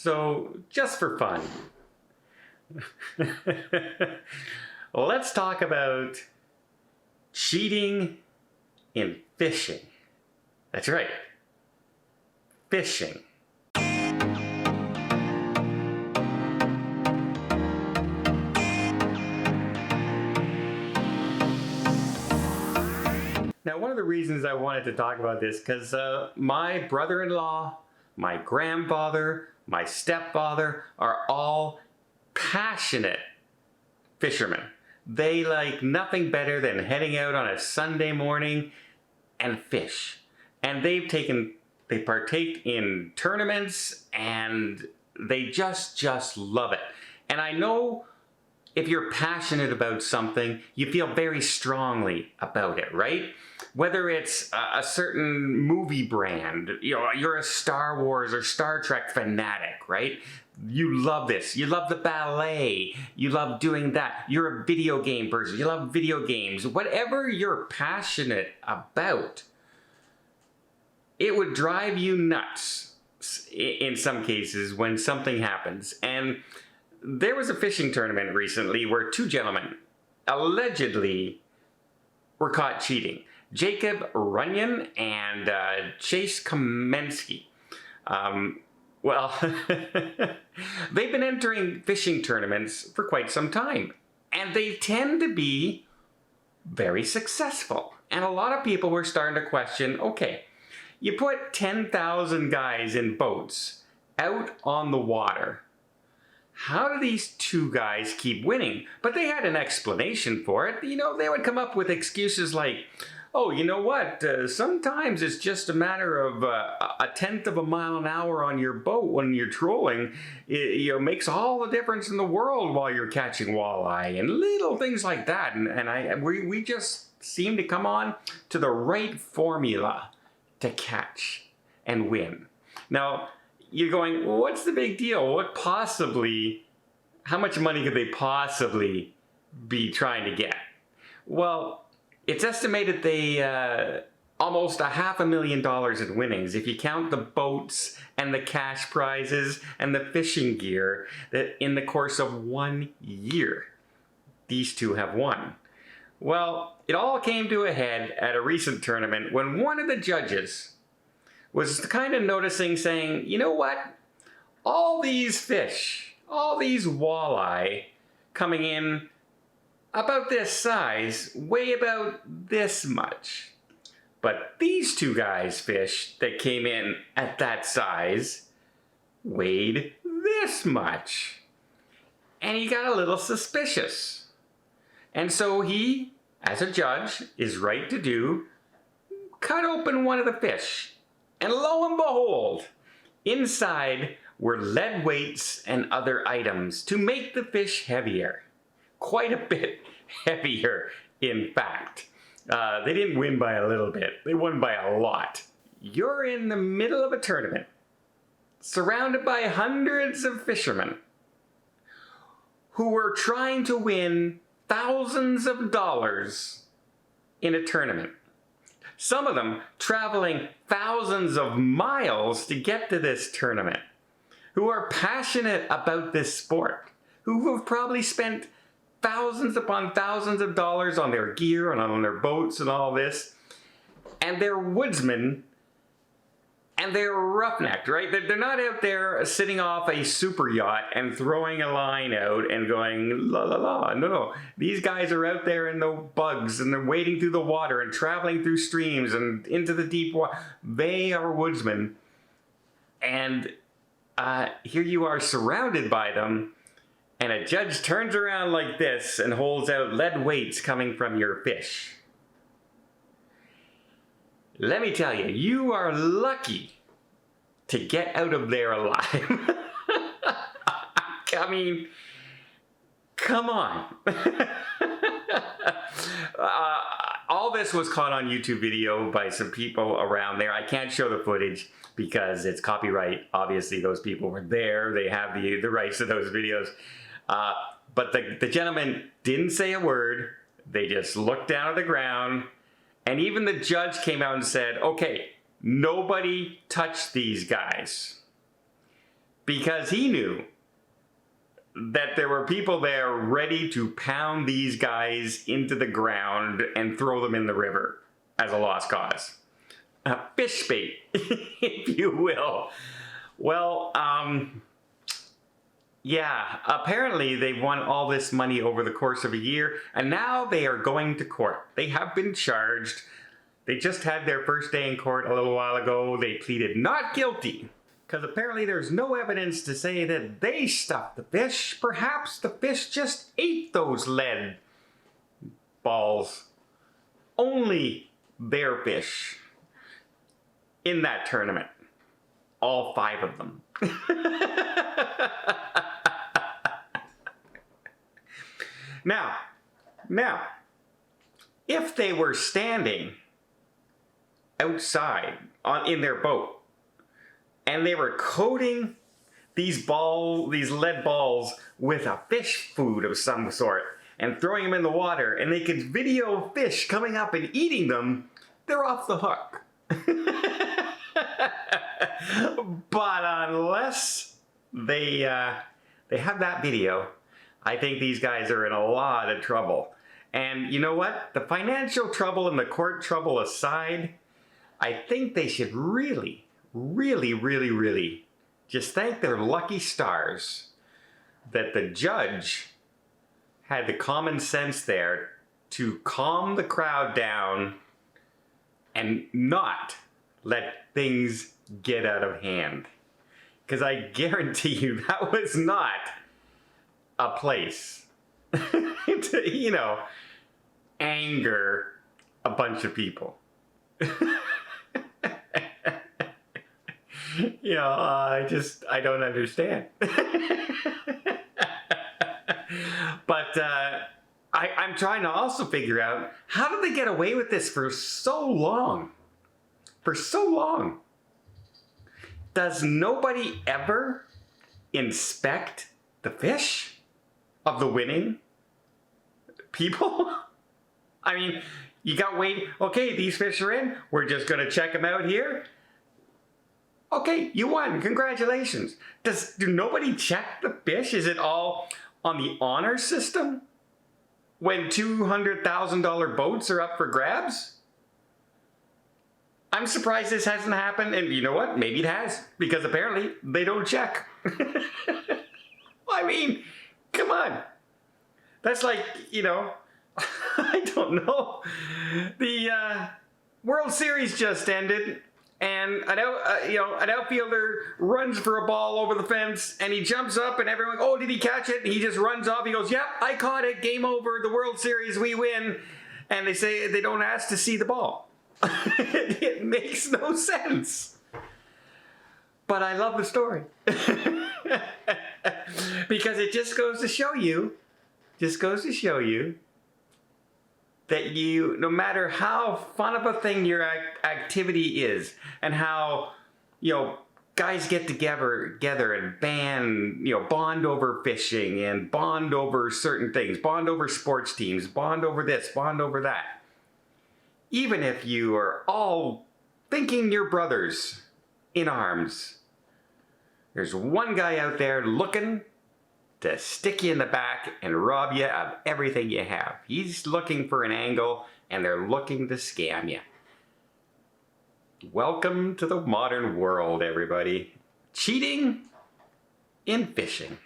So, just for fun, let's talk about cheating in fishing. That's right, fishing. Now, one of the reasons I wanted to talk about this, because my brother-in-law, my grandfather, my stepfather are all passionate fishermen. They like nothing better than heading out on a Sunday morning and fish. And they partake in tournaments, and they just love it. And I know if you're passionate about something, you feel very strongly about it, right? Whether it's a certain movie brand, you're a Star Wars or Star Trek fanatic, right? You love this. You love the ballet. You love doing that. You're a video game person. You love video games. Whatever you're passionate about, it would drive you nuts in some cases when something happens. And there was a fishing tournament recently where two gentlemen allegedly were caught cheating. Jacob Runyon and Chase Kamensky. They've been entering fishing tournaments for quite some time, and they tend to be very successful. And a lot of people were starting to question, okay, you put 10,000 guys in boats out on the water. How do these two guys keep winning? But they had an explanation for it. They would come up with excuses like, oh, you know what? Sometimes it's just a matter of a tenth of a mile an hour on your boat when you're trolling. It makes all the difference in the world while you're catching walleye and little things like that. And we just seem to come on to the right formula to catch and win. Now, you're going, well, what's the big deal? How much money could they possibly be trying to get? Well, it's estimated they almost $500,000 in winnings if you count the boats and the cash prizes and the fishing gear that in the course of 1 year, these two have won. Well, it all came to a head at a recent tournament when one of the judges was kind of noticing, saying, you know what? All these fish, all these walleye coming in about this size weigh about this much. But these two guys' fish that came in at that size weighed this much. And he got a little suspicious. And so he, as a judge, is right to do, cut open one of the fish. And lo and behold, inside were lead weights and other items to make the fish heavier. Quite a bit heavier, in fact. They didn't win by a little bit. They won by a lot. You're in the middle of a tournament, surrounded by hundreds of fishermen who were trying to win thousands of dollars in a tournament. Some of them traveling thousands of miles to get to this tournament, who are passionate about this sport, who have probably spent thousands upon thousands of dollars on their gear and on their boats and all this. And they're woodsmen, and they're roughnecked, right? They're not out there sitting off a super yacht and throwing a line out and going, la la la. No. These guys are out there in the bugs, and they're wading through the water and traveling through streams and into the deep water. They are woodsmen. And here you are surrounded by them, and a judge turns around like this and holds out lead weights coming from your fish. Let me tell you, you are lucky to get out of there alive. I mean, come on. All this was caught on YouTube video by some people around there. I can't show the footage because it's copyright. Obviously, those people were there. They have the rights to those videos. But the gentleman didn't say a word. They just looked down at the ground. And even the judge came out and said, okay, nobody touched these guys. because he knew that there were people there ready to pound these guys into the ground and throw them in the river as a lost cause. A fish bait, if you will. Well, yeah, apparently they won all this money over the course of a year, and now they are going to court. They have been charged. They just had their first day in court a little while ago. They pleaded not guilty, because apparently there's no evidence to say that they stuffed the fish. Perhaps the fish just ate those lead balls. Only their fish in that tournament. All 5 of them. Now, if they were standing outside in their boat and they were coating these lead balls with a fish food of some sort and throwing them in the water, and they could video fish coming up and eating them, they're off the hook. But unless they have that video, I think these guys are in a lot of trouble. And you know what? The financial trouble and the court trouble aside, I think they should really, really, really, really just thank their lucky stars that the judge had the common sense there to calm the crowd down and not let things get out of hand. Because I guarantee you that was not a place to, you know, anger a bunch of people. You know, I don't understand. But I'm trying to also figure out, how did they get away with this for so long? For so long. Does nobody ever inspect the fish of the winning people? I mean, you got wait. Okay, these fish are in. We're just going to check them out here. Okay, you won. Congratulations. Do nobody check the fish? Is it all on the honor system when $200,000 boats are up for grabs? I'm surprised this hasn't happened, and you know what? Maybe it has, because apparently they don't check. I mean, come on. That's like, you know, I don't know. The World Series just ended, and an outfielder runs for a ball over the fence, and he jumps up, and everyone, oh, did he catch it? And he just runs off. He goes, yep, I caught it. Game over. The World Series, we win. And they say they don't ask to see the ball. It makes no sense. But I love the story. Because it just goes to show you that you, no matter how fun of a thing your activity is, and how, you know, guys get together and bond over fishing and bond over certain things, bond over sports teams, bond over this, bond over that. Even if you are all thinking you're brothers in arms, there's one guy out there looking to stick you in the back and rob you of everything you have. He's looking for an angle, and they're looking to scam you. Welcome to the modern world, everybody. Cheating in fishing.